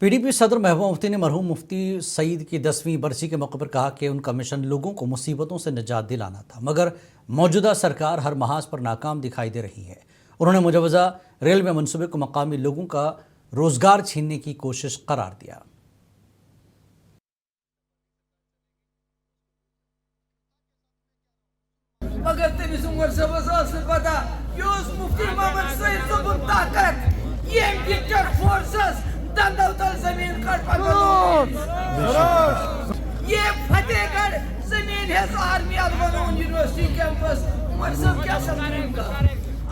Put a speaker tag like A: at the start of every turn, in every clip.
A: PDP सदर महबूबा मुफ्ती ने मरहूम मुफ्ती सईद की 10वीं बरसी के मौके पर कहा कि उनका मिशन लोगों को मुसीबतों से निजात दिलाना था, मगर मौजूदा सरकार हर महाज पर नाकाम दिखाई दे रही है। उन्होंने मुजवजा रेलवे मनसूबे को मकामी लोगों का रोजगार छीनने की कोशिश करार दिया।
B: मगर तमिस उमर सबस पता मुफ्ती मोहम्मद सईद सबुन ताकत ये डिक्टेटर फोर्सेस दंदौतल जमीन कट ये फतेहगढ़ जमीन है आर्मी अलबनून यूनिवर्सिटी कैंपस उमर सब क्या समझें का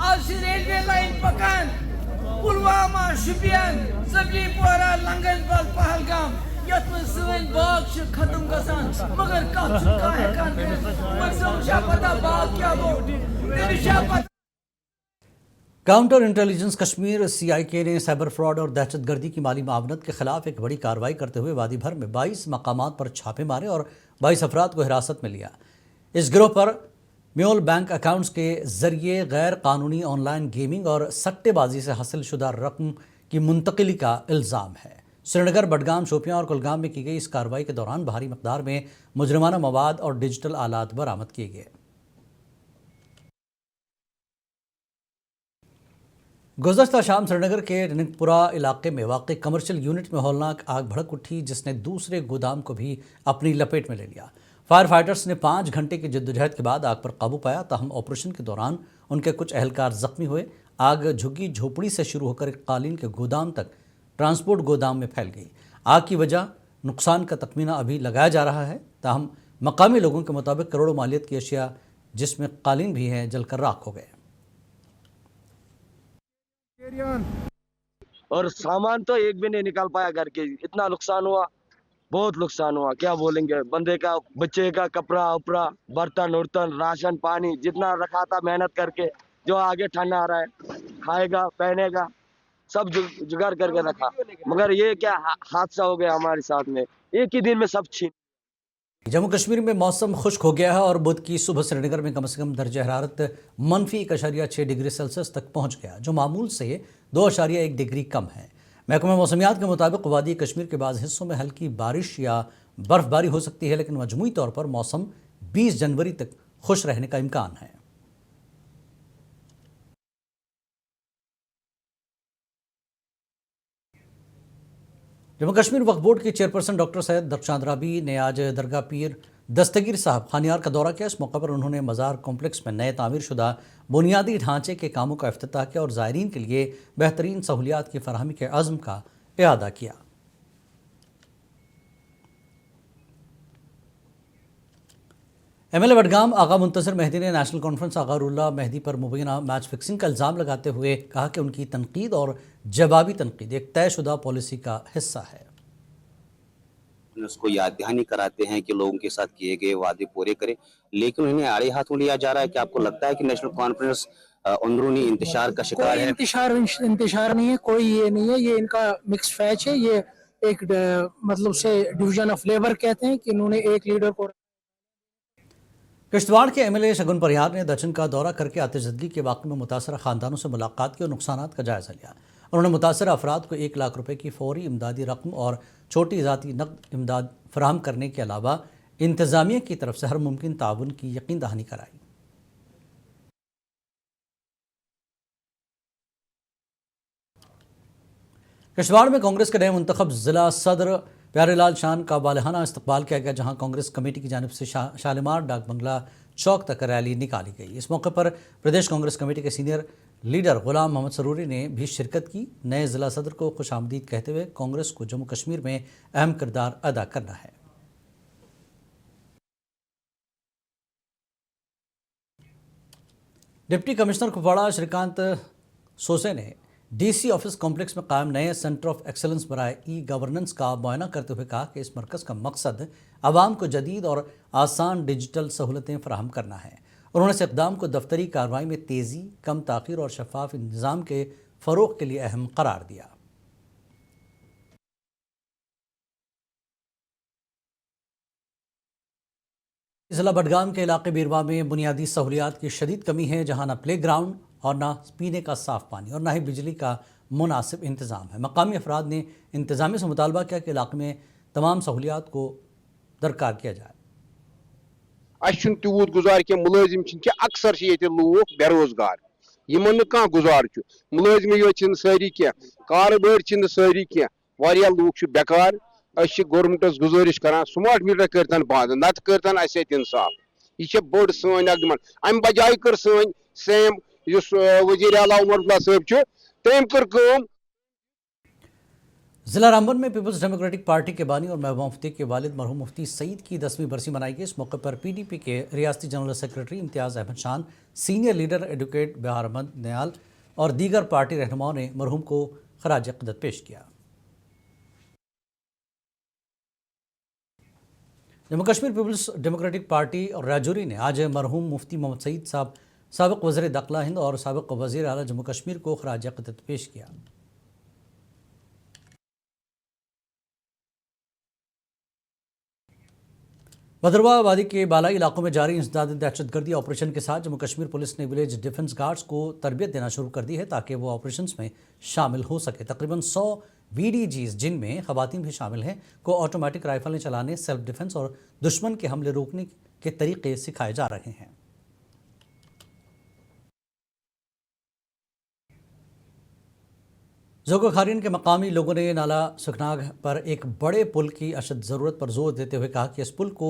B: आज रेलवे लाइन पकान पुलवामा शुपियन जबली पोरा लंगनबल पहलगाम यत्न सवन बाग खत्म गसान मगर का है कान मगर पता बाग क्या वो
A: काउंटर इंटेलिजेंस कश्मीर CIK ने साइबर फ्रॉड और दहशतगर्दी की माली मावनत के खिलाफ एक बड़ी कार्रवाई करते हुए वादी भर में 22 मकामात पर छापे मारे और 22 अफराद को हिरासत में लिया। इस गिरोह पर म्यूल बैंक अकाउंट्स के जरिए गैर कानूनी ऑनलाइन गेमिंग और सट्टेबाजी से हासिल शुदा रकम की मुंतकिली का इल्ज़ाम है। श्रीनगर, बडगाम, शोपियां और कुलगाम में की गई इस कार्रवाई के दौरान भारी मकदार में मुजरिमाना मवाद और डिजिटल आलात बरामद किए गए। गुज़श्ता शाम श्रीनगर के रनिकपुरा इलाके में वाक़ई कमर्शियल यूनिट में हौलनाक आग भड़क उठी, जिसने दूसरे गोदाम को भी अपनी लपेट में ले लिया। फायर फाइटर्स ने 5 घंटे की जद्दोजहद के बाद आग पर काबू पाया, ताहम ऑपरेशन के दौरान उनके कुछ अहलकार ज़ख्मी हुए। आग झुग्गी झोपड़ी से शुरू होकर एक कालीन के गोदाम तक ट्रांसपोर्ट गोदाम में फैल गई। आग की वजह नुकसान का तखमीना अभी लगाया जा रहा है, ताहम मकामी लोगों के मुताबिक करोड़ों मालियत की अशिया, जिसमें कालीन भी हैं, जलकर राख हो गए।
C: और सामान तो एक भी नहीं निकाल पाया घर के, इतना नुकसान हुआ, बहुत नुकसान हुआ, क्या बोलेंगे। बंदे का, बच्चे का कपड़ा उपड़ा, बर्तन उर्तन, राशन पानी जितना रखा था मेहनत करके, जो आगे ठंडा आ रहा है, खाएगा पहनेगा, सब जुगाड़ करके रखा, मगर ये क्या हादसा हो गया हमारे साथ में, एक ही दिन में सब छीन।
A: जम्मू कश्मीर में मौसम खुश्क हो गया है और बुध की सुबह श्रीनगर में कम से कम दर्जा हरारत -1.6 डिग्री सेल्सियस तक पहुंच गया, जो मामूल से 2.1 डिग्री कम है। महकमा मौसमियात के मुताबिक वादी कश्मीर के बाद हिस्सों में हल्की बारिश या बर्फबारी हो सकती है, लेकिन मजमूई तौर पर मौसम 20 जनवरी तक खुश रहने का इम्कान है। जम्मू कश्मीर वक्फ बोर्ड की चेयरपर्सन डॉक्टर सैयद दक्षांद राबी ने आज दरगाह पीर दस्तगीर साहब खानियार का दौरा किया। इस मौके पर उन्होंने मज़ार कॉम्प्लेक्स में नए तामीर शुदा बुनियादी ढांचे के कामों का इफ्तिताह किया और ज़ायरीन के लिए बेहतरीन सहूलियात की फराहमी के अज़्म का इआदा किया। MLA बडगाम आगा मुंतज़र मेहदी ने नेशनल कॉन्फ्रेंस आगा रुल्ला मेहदी पर मुबैना मैच फिक्सिंग का इल्ज़ाम लगाते हुए कहा कि उनकी तनकीद और जवाबी तनकीद एक तयशुदा पॉलिसी का हिस्सा है।
D: उसको याद दहानी कराते हैं कि लोगों के साथ किए गए वादे पूरे करें, लेकिन उन्हें आड़े हाथों लिया जा रहा है। कि आपको लगता है कि नेशनल कॉन्फ्रेंस अंदरूनी इंतशार का शिकार है?
E: इंतशार नहीं है, कोई ये नहीं है, ये इनका मिक्स फैच है। ये एक मतलब से डिवीजन ऑफ लेबर कहते हैं कि इन्होंने एक लीडर को।
A: किश्तवाड़ के MLA शगुन परिहार ने दक्षिण का दौरा करके आतिशदगी के वाक़े में मुतासरा ख़ानदानों से मुलाकात की और नुकसानात का जायज़ा लिया। उन्होंने मुतासरा अफराद को 1 लाख रुपए की फौरी इमदादी रकम और छोटी ज़ाती नकद इमदाद फराहम करने के अलावा इंतज़ामिया की तरफ से हर मुमकिन ताउन की यकीन दहानी कराई। किश्तवाड़ में कांग्रेस के नए मुंतखब ज़िला सदर प्यारेलाल शान का बालहाना इस्तकबाल किया गया, जहां कांग्रेस कमेटी की जानिब से शालीमार डाक बंगला चौक तक रैली निकाली गई। इस मौके पर प्रदेश कांग्रेस कमेटी के सीनियर लीडर गुलाम मोहम्मद सरूरी ने भी शिरकत की। नए ज़िला सदर को खुशामदीद कहते हुए कांग्रेस को जम्मू कश्मीर में अहम किरदार अदा करना है। डिप्टी कमिश्नर कुपवाड़ा श्रीकांत सोसे ने DC ऑफिस कॉम्प्लेक्स में कायम नए सेंटर ऑफ एक्सेलेंस बराए ई-गवर्नेंस का मुआयना करते हुए कहा कि इस मरकज़ का मकसद आवाम को जदीद और आसान डिजिटल सहूलतें फराहम करना है। उन्होंने इस इक़दाम को दफ्तरी कार्रवाई में तेज़ी, कम ताख़ीर और शफाफ इंतज़ाम के फ़रोग़ के लिए अहम करार दिया। ज़िला बडगाम के इलाके बीरवा में बुनियादी सहूलियात की शदीद कमी है, जहाँ न प्ले ग्राउंड और न पीने का साफ़ पानी और न ही बिजली का مناسب انتظام ہے۔ مقامی افراد نے انتظامیہ سے مطالبہ کیا کہ علاقے میں تمام سہولیات کو درکار کیا جائے۔
F: اس تیوت گزار کی ملازم کی اکثر یہ لوگ بے روزگار یمن کھانا گزار ملازم یوت ساری کی کاربار ساری کی لوگ بیکار اس گورمنٹس گزارش کران سمارٹ میٹر کرتن بند نت کرتن اس انصاف یہ بڑ سن اک ڈیمانڈ ام بجائے کر سن سیم وزیر اعلیٰ عمر عبداللہ صاحب تم کر
A: ضلع رامبن میں پیپلز ڈیموکریٹک پارٹی کے بانی اور محبوبہ مفتی کے والد مرحوم مفتی سعید کی 10ویں برسی منائی گئی۔ اس موقع پر پی ڈی پی کے ریاستی جنرل سیکرٹری امتیاز احمد شان، سینئر لیڈر ایڈوکیٹ بہار احمد نیال اور دیگر پارٹی رہنماؤں نے مرحوم کو خراج عقیدت پیش کیا۔ Jammu Kashmir Peoples Democratic Party اور راجوری نے آج مرحوم مفتی محمد سعید صاحب، سابق وزیر داخلہ ہند اور سابق وزیر اعلیٰ جموں کشمیر کو خراج عقیدت پیش کیا۔ بھدرواہ وادی کے بالائی علاقوں میں جاری انسداد دہشت گردی آپریشن کے ساتھ جموں کشمیر پولیس نے ولیج ڈیفنس گارڈز کو تربیت دینا شروع کر دی ہے تاکہ وہ آپریشنز میں شامل ہو سکے۔ تقریباً 100 وی ڈی جیز جن میں خواتین بھی شامل ہیں کو آٹومیٹک رائفلیں چلانے، سیلف ڈیفنس اور دشمن کے حملے روکنے کے طریقے سکھائے جا رہے ہیں۔ زوگو کھارین کے مقامی لوگوں نے نالا سکھناگ پر ایک بڑے پل کی اشد ضرورت پر زور دیتے ہوئے کہا کہ اس پل کو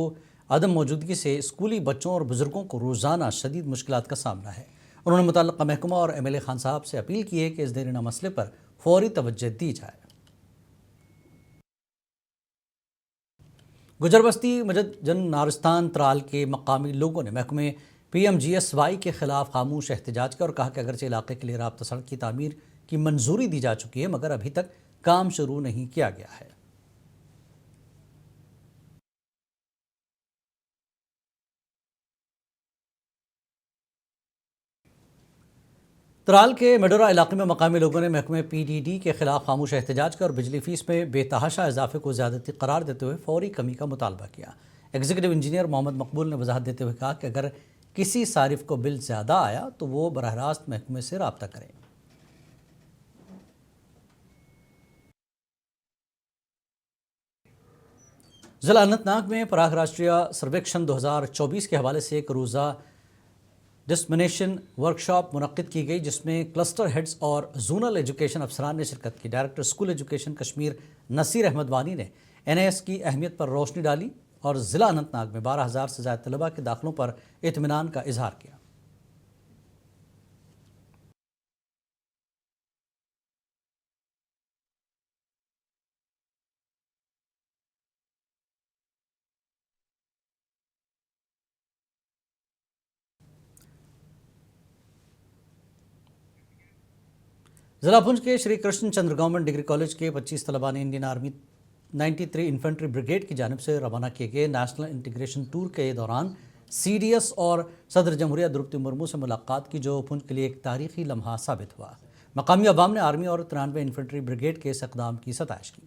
A: عدم موجودگی سے اسکولی بچوں اور بزرگوں کو روزانہ شدید مشکلات کا سامنا ہے۔ انہوں نے متعلقہ محکمہ اور ایم ایل اے خان صاحب سے اپیل کی ہے کہ اس دیرینہ مسئلے پر فوری توجہ دی جائے۔ گجر بستی مجدجن نارستان ترال کے مقامی لوگوں نے محکمہ P M G S Y کے خلاف خاموش احتجاج کیا اور کہا کہ اگرچہ علاقے کے لیے رابطہ سڑک کی تعمیر کی منظوری دی جا چکی ہے مگر ابھی تک کام شروع نہیں کیا گیا ہے۔ ترال کے میڈورا علاقے میں مقامی لوگوں نے محکمہ پی ڈی ڈی کے خلاف خاموش احتجاج کیا اور بجلی فیس میں بے تحاشا اضافے کو زیادتی قرار دیتے ہوئے فوری کمی کا مطالبہ کیا۔ ایگزیکٹو انجینئر محمد مقبول نے وضاحت دیتے ہوئے کہا کہ اگر کسی صارف کو بل زیادہ آیا تو وہ براہ راست محکمے سے رابطہ کرے۔ ضلع اننت ناگ میں پراگ راشٹریہ سرویکشن 2024 کے حوالے سے ایک روزہ ڈسمنیشن ورکشاپ منعقد کی گئی جس میں کلسٹر ہیڈز اور زونل ایجوکیشن افسران نے شرکت کی۔ Director school education Kashmir Naseer Ahmad Wani نے این اے ایس کی اہمیت پر روشنی ڈالی اور ضلع اننت ناگ میں 12,000 سے زائد طلباء کے داخلوں پر اطمینان کا اظہار کیا۔ ضلع پنچ کے Shri Krishan Chander government degree college کے 25 طلباء نے انڈین آرمی 93 انفنٹری بریگیڈ کی جانب سے روانہ کیے گئے نیشنل انٹیگریشن ٹور کے دوران سی ڈی ایس اور صدر جمہوریہ دروپدی مرمو سے ملاقات کی جو پنچ کے لیے ایک تاریخی لمحہ ثابت ہوا۔ مقامی عوام نے آرمی اور 93 انفنٹری بریگیڈ کے اس اقدام کی ستائش کی۔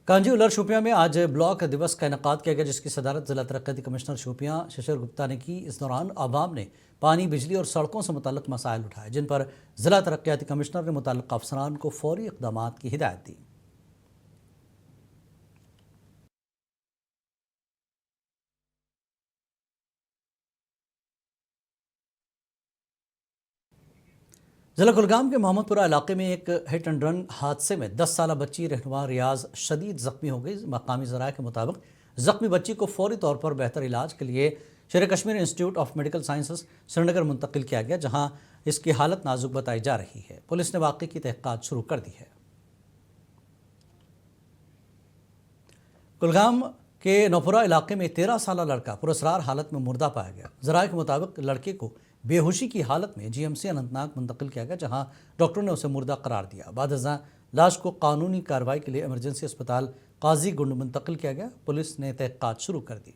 A: کانجی الر شوپیاں میں آج بلاک دیوس کا انعقاد کیا گیا جس کی صدارت ضلع ترقیاتی کمشنر شوپیاں ششر گپتا نے کی۔ اس دوران عوام نے پانی، بجلی اور سڑکوں سے متعلق مسائل اٹھائے جن پر ضلع ترقیاتی کمشنر نے متعلقہ افسران کو فوری اقدامات کی ہدایت دی۔ ضلع کلگام کے محمد پورہ علاقے میں ایک ہٹ اینڈ رن حادثے میں 10 سالہ بچی رہنما ریاض شدید زخمی ہو گئی۔ مقامی ذرائع کے مطابق زخمی بچی کو فوری طور پر بہتر علاج کے لیے Sher Kashmir institute of medical sciences Srinagar منتقل کیا گیا جہاں اس کی حالت نازک بتائی جا رہی ہے۔ پولیس نے واقعے کی تحقیقات شروع کر دی ہے۔ کلگام کے نوپورہ علاقے میں 13 سالہ لڑکا پراسرار حالت میں مردہ پایا گیا۔ ذرائع کے مطابق لڑکے کو بے ہوشی کی حالت میں G M C Anant Nag منتقل کیا گیا جہاں ڈاکٹروں نے اسے مردہ قرار دیا۔ بعد ازاں لاش کو قانونی کارروائی کے لیے ایمرجنسی اسپتال قاضی گنڈ منتقل کیا گیا۔ پولیس نے تحقیقات شروع کر دی۔